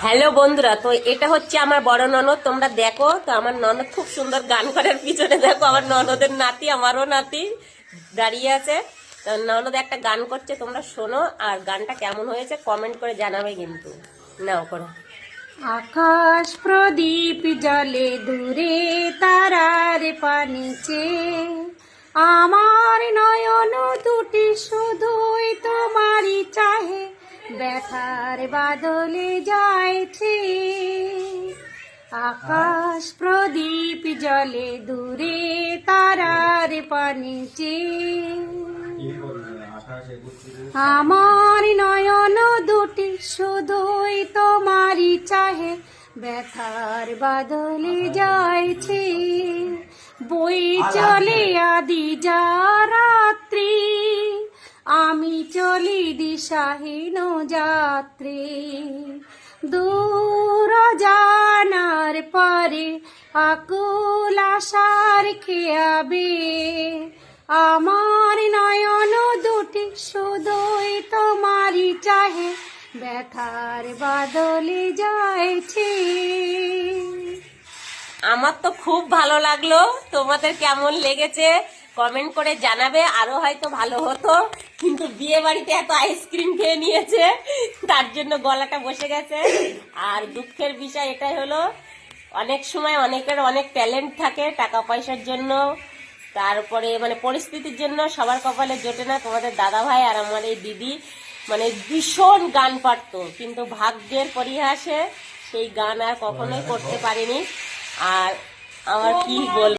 Hello বন্ধুরা, তো এটা হচ্ছে আমার বড় ননদ। তোমরা দেখো তো, আমার ননদ খুব সুন্দর গান করার পিছনে দেখো আমার ননদের নাতি, আমারও নাতি দাঁড়িয়ে আছে। তো ননদ একটা গান করছে, তোমরা শোনো, আর গানটা কেমন হয়েছে কমেন্ট করে জানাবে কিন্তু। নাও করো। আকাশ প্রদীপ জলে দূরে তারার পানিচে, আমার নয়ন দুটি শুধুই তোমারই চাহে, ব্যথার বাদলে যাইছে। আকাশ প্রদীপ জলে দূরে তারার পানিচে, আমার নয়ন দুটি শুধুই তোমারই চাহে, ব্যথার বাদলে যাইছে। বই চলে আদি যা রাত্রি, আমি চলি দিশাহীন যাত্রী। দূর জানার পরে আকুল আশার খেয়াবে, আমার নয়ন দুটি শুধুই তোমারই চাহে, ব্যথার বাদলে যাইছে। আমার তো খুব ভালো লাগলো, তোমাদের কেমন লেগেছে কমেন্ট করে জানাবে। আরো হয়তো ভালো হতো, কিন্তু বিয়ে বাড়িতে এত আইসক্রিম খেয়ে নিয়েছে, তার জন্য গলাটা বসে গেছে। আর দুঃখের বিষয় এটাই হলো, অনেক সময় অনেকের অনেক ট্যালেন্ট থাকে, টাকা পয়সার জন্য, তারপরে মানে পরিস্থিতির জন্য সবার কপালে জোটে না। তোমাদের দাদা ভাই আর আমার এই দিদি মানে ভীষণ গান পারতো, কিন্তু ভাগ্যের পরিহাসে সেই গান আর কখনোই করতে পারিনি। আর আমার কি বল